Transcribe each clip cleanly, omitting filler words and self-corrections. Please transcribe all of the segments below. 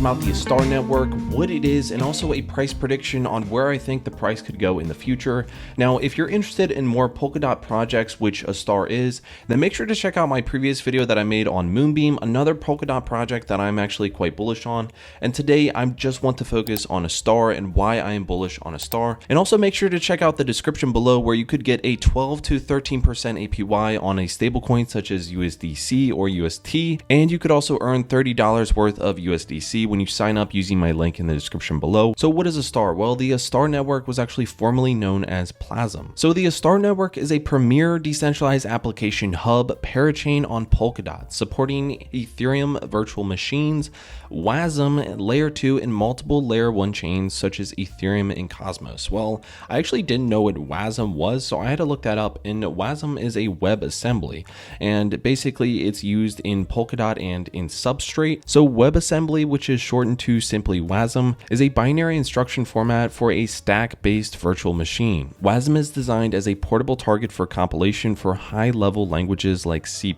about the ASTR network, what it is, and also a price prediction on where I think the price could go in the future. Now, if you're interested in more Polkadot projects, which ASTR is, then make sure to check out my previous video that I made on Moonbeam, another Polkadot project that I'm actually quite bullish on. And today I just want to focus on ASTR and why I am bullish on ASTR. And also make sure to check out the description below where you could get a 12 to 13% APY on a stablecoin such as USDC or UST, and you could also earn $30 worth of USDC when you sign up using my link in the description below. So what is ASTR? Well, the ASTR network was actually formerly known as Plasm. So the ASTR network is a premier decentralized application hub parachain on Polkadot, supporting Ethereum virtual machines, WASM, Layer 2, and multiple Layer 1 chains such as Ethereum and Cosmos. Well, I actually didn't know what WASM was, so I had to look that up, and WASM is a WebAssembly, and basically it's used in Polkadot and in Substrate. So WebAssembly, which is shortened to simply WASM, is a binary instruction format for a stack-based virtual machine. WASM is designed as a portable target for compilation for high-level languages like C++,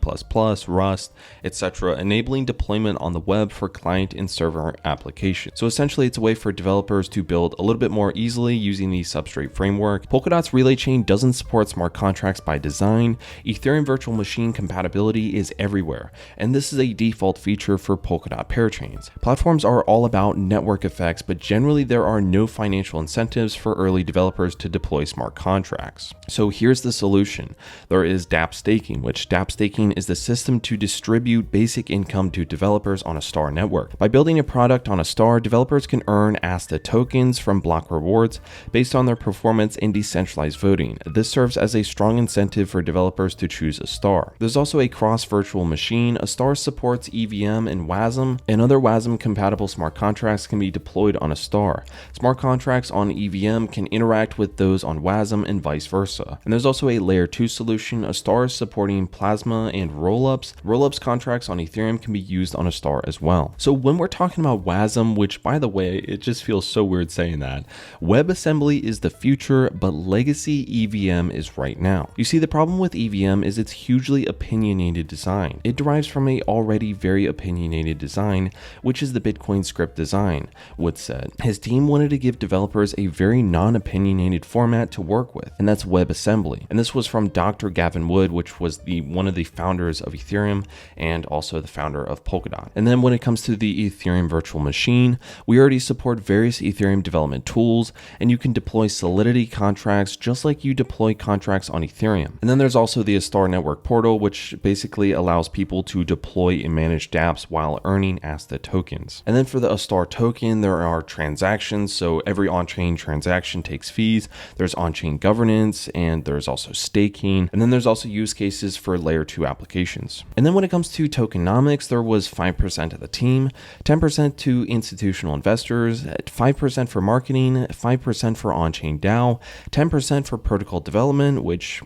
Rust, etc., enabling deployment on the web for client and server applications. So essentially, it's a way for developers to build a little bit more easily using the Substrate framework. Polkadot's relay chain doesn't support smart contracts by design. Ethereum virtual machine compatibility is everywhere, and this is a default feature for Polkadot parachains. Platforms are all about network effects, but generally there are no financial incentives for early developers to deploy smart contracts. So here's the solution. There is dApp staking, which dApp staking is the system to distribute basic income to developers on ASTR network. By building a product on ASTR, developers can earn ASTR tokens from block rewards based on their performance in decentralized voting. This serves as a strong incentive for developers to choose ASTR. There's also a cross virtual machine. ASTR supports EVM and WASM, and other WASM compatible smart contracts can be deployed on ASTR. Smart contracts on EVM can interact with those on WASM and vice versa. And there's also a layer 2 solution. ASTR is supporting Plasma and rollups. Rollups contracts on Ethereum can be used on ASTR as well. So when we're talking about WASM, which by the way, it just feels so weird saying that, WebAssembly is the future, but legacy EVM is right now. You see, the problem with EVM is its hugely opinionated design. It derives from a already very opinionated design, which is the Bitcoin script design. Wood said his team wanted to give developers a very non-opinionated format to work with, and that's WebAssembly. And this was from Dr. Gavin Wood, which was one of the founders of Ethereum and also the founder of Polkadot. And then when it comes to the Ethereum virtual machine, we already support various Ethereum development tools, and you can deploy Solidity contracts just like you deploy contracts on Ethereum. And then there's also the ASTR network portal, which basically allows people to deploy and manage dApps while earning ASTA tokens. And then for the ASTR token, there are transactions. So every on-chain transaction takes fees. There's on-chain governance, and there's also staking. And then there's also use cases for layer 2 applications. And then when it comes to tokenomics, there was 5% of the team, 10% to institutional investors, 5% for marketing, 5% for on-chain DAO, 10% for protocol development, which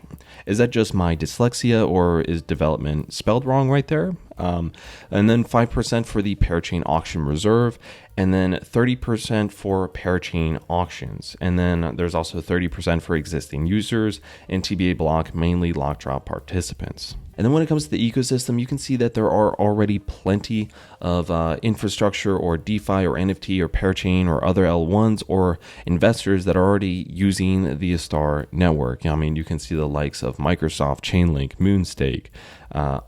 is that just my dyslexia, or is development spelled wrong right there? And then 5% for the parachain auction reserve, and then 30% for parachain auctions. And then there's also 30% for existing users and TBA block, mainly lock drop participants. And then when it comes to the ecosystem, you can see that there are already plenty of infrastructure or DeFi or NFT or parachain or other L1s or investors that are already using the ASTR network. I mean, you can see the likes of Microsoft, Chainlink, Moonstake,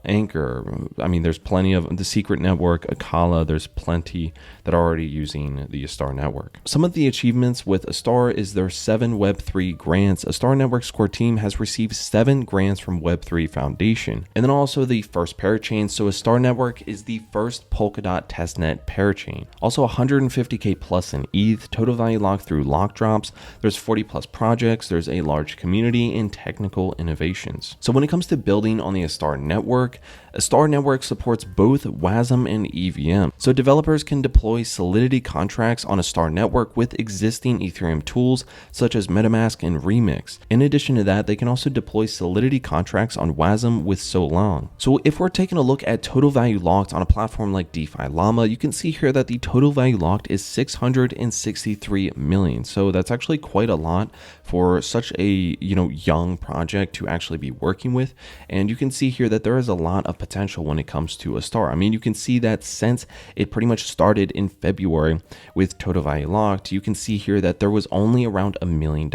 Anchor. I mean, there's plenty of the Secret Network, Akala. There's plenty that are already using the ASTR network. Some of the achievements with ASTR is their 7 Web3 grants. ASTR Network's core team has received 7 grants from Web3 Foundation. And then also the first parachain. So ASTR Network is the first Polkadot testnet parachain. Also 150K plus in ETH, total value locked through lock drops. There's 40 plus projects. There's a large community and technical innovations. So when it comes to building on the ASTR network, ASTR network supports both WASM and EVM. So developers can deploy Solidity contracts on ASTR network with existing Ethereum tools such as MetaMask and Remix. In addition to that, they can also deploy Solidity contracts on WASM with Solana. So if we're taking a look at total value locked on a platform like DeFi Llama, you can see here that the total value locked is 663 million. So that's actually quite a lot for such a young project to actually be working with. And you can see here that there is a lot of potential when it comes to ASTR. I mean, you can see that since it pretty much started in February February with total value locked, you can see here that there was only around $1 million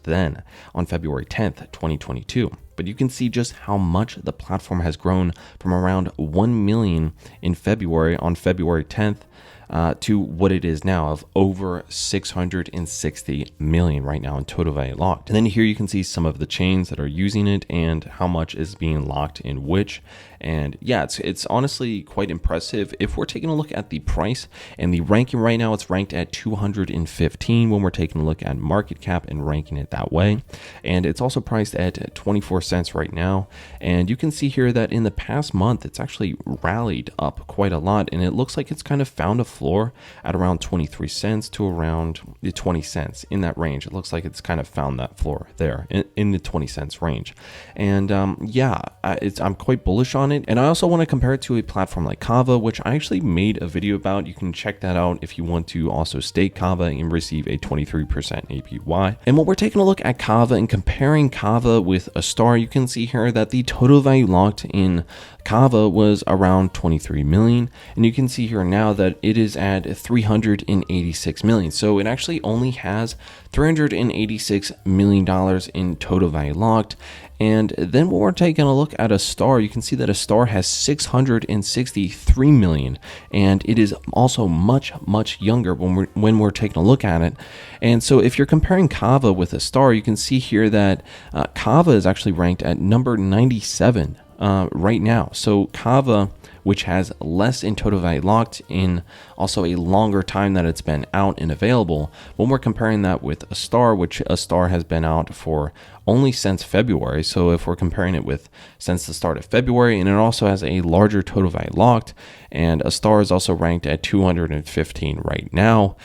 then on February 10th, 2022. But you can see just how much the platform has grown from around 1 million in February on February 10th to what it is now of over 660 million right now in total value locked. And then here you can see some of the chains that are using it and how much is being locked in which. And yeah, it's honestly quite impressive. If we're taking a look at the price and the ranking right now, it's ranked at 215 when we're taking a look at market cap and ranking it that way. And it's also priced at 24 cents right now. And you can see here that in the past month, it's actually rallied up quite a lot. And it looks like it's kind of found a floor at around 23 cents to around the 20 cents in that range. It looks like it's kind of found that floor there in the 20 cents range. And yeah, I'm quite bullish on it. And I also want to compare it to a platform like Kava, which I actually made a video about. You can check that out if you want to also stake Kava and receive a 23% APY. And when we're taking a look at Kava and comparing Kava with Astar, you can see here that the total value locked in Kava was around 23 million, and you can see here now that it is at 386 million. So it actually only has $386 million in total value locked. And then when we're taking a look at Astar, you can see that Astar has 663 million, and it is also much younger when we're taking a look at it. And so if you're comparing Kava with Astar, you can see here that Kava is actually ranked at number 97 right now. So Kava, which has less in total value locked in also a longer time that it's been out and available, when we're comparing that with Astar, which Astar has been out for only since February. So if we're comparing it with since the start of February, and it also has a larger total value locked, and Astar is also ranked at 215 right now.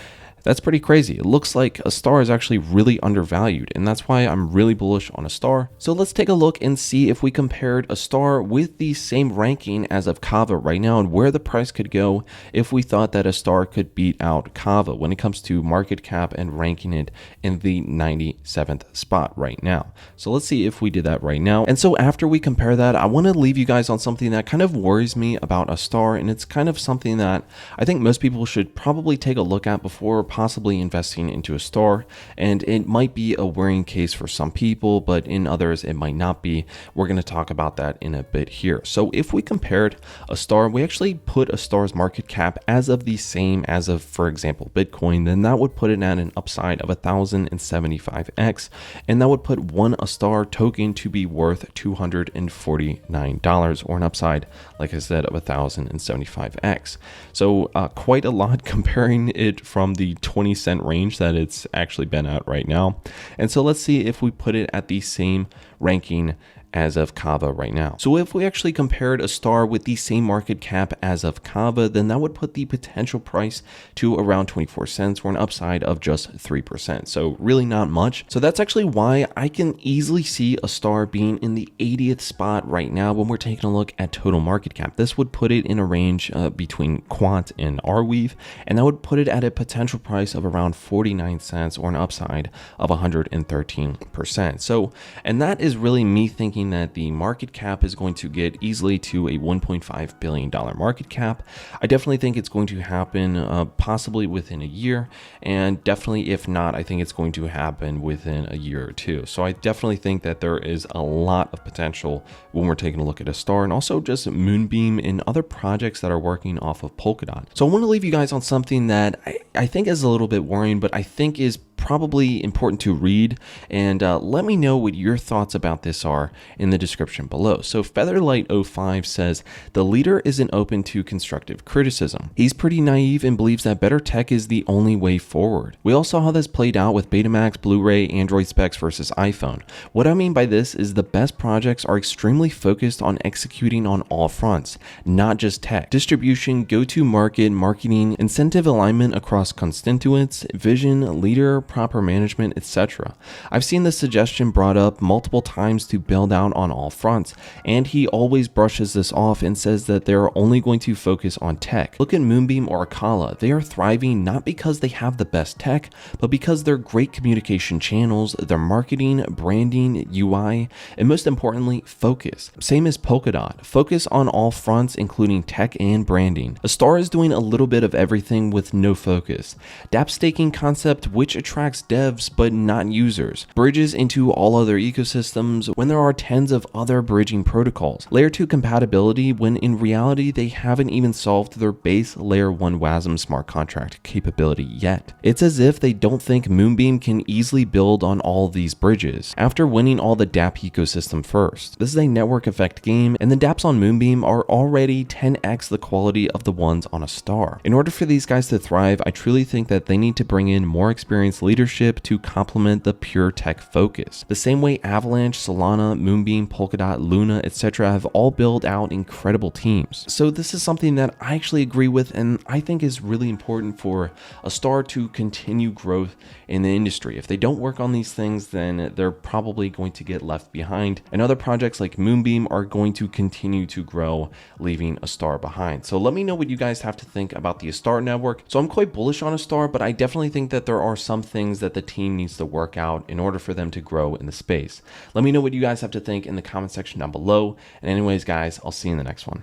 That's pretty crazy. It looks like Astar is actually really undervalued, and that's why I'm really bullish on Astar. So let's take a look and see if we compared Astar with the same ranking as of Kava right now and where the price could go if we thought that Astar could beat out Kava when it comes to market cap and ranking it in the 97th spot right now. So let's see if we did that right now. And so after we compare that, I want to leave you guys on something that kind of worries me about Astar, and it's kind of something that I think most people should probably take a look at before possibly investing into Astar. And it might be a worrying case for some people, but in others it might not be. We're going to talk about that in a bit here. So if we compared Astar, we actually put Astar's market cap as of the same as of, for example, Bitcoin, then that would put it at an upside of 1075x, and that would put one Astar token to be worth $249, or an upside, like I said, of 1075x. So quite a lot comparing it from the 20-cent range that it's actually been at right now. And so let's see if we put it at the same ranking as of Kava right now. So if we actually compared Astar with the same market cap as of Kava, then that would put the potential price to around 24 cents, or an upside of just 3%. So really not much. So that's actually why I can easily see Astar being in the 80th spot right now when we're taking a look at total market cap. This would put it in a range between Quant and Arweave, and that would put it at a potential price of around 49 cents, or an upside of 113%. So, and that is really me thinking that the market cap is going to get easily to a $1.5 billion market cap. I definitely think it's going to happen possibly within a year, and definitely if not, I think it's going to happen within a year or two. So I definitely think that there is a lot of potential when we're taking a look at Astar, and also just Moonbeam and other projects that are working off of Polkadot. So I want to leave you guys on something that I think is a little bit worrying, but I think is probably important to read, and let me know what your thoughts about this are in the description below. So Featherlight05 says, the leader isn't open to constructive criticism. He's pretty naive and believes that better tech is the only way forward. We all saw how this played out with Betamax, Blu-ray, Android specs versus iPhone. What I mean by this is the best projects are extremely focused on executing on all fronts, not just tech. Distribution, go-to-market, marketing, incentive alignment across constituents, vision, leader, proper management, etc. I've seen this suggestion brought up multiple times to build out on all fronts, and he always brushes this off and says that they're only going to focus on tech. Look at Moonbeam or Akala. They are thriving not because they have the best tech, but because they're great communication channels, their marketing, branding, UI, and most importantly, focus. Same as Polkadot. Focus on all fronts, including tech and branding. Astar is doing a little bit of everything with no focus. dApp staking concept which attracts devs but not users. Bridges into all other ecosystems when there are tens of other bridging protocols. Layer 2 compatibility when in reality they haven't even solved their base layer 1 WASM smart contract capability yet. It's as if they don't think Moonbeam can easily build on all of these bridges after winning all the dApp ecosystem first. This is a network effect game, and the dApps on Moonbeam are already 10x the quality of the ones on Astar. In order for these guys to thrive, I truly think that they need to bring in more experienced leadership to complement the pure tech focus. The same way Avalanche, Solana, Moonbeam, Polkadot, Luna, etc. have all built out incredible teams. So this is something that I actually agree with, and I think is really important for Astar to continue growth in the industry. If they don't work on these things, then they're probably going to get left behind, and other projects like Moonbeam are going to continue to grow, leaving Astar behind. So let me know what you guys have to think about the Astar network. So I'm quite bullish on Astar, but I definitely think that there are some things that the team needs to work out in order for them to grow in the space. Let me know what you guys have to think in the comment section down below. And anyways, guys, I'll see you in the next one.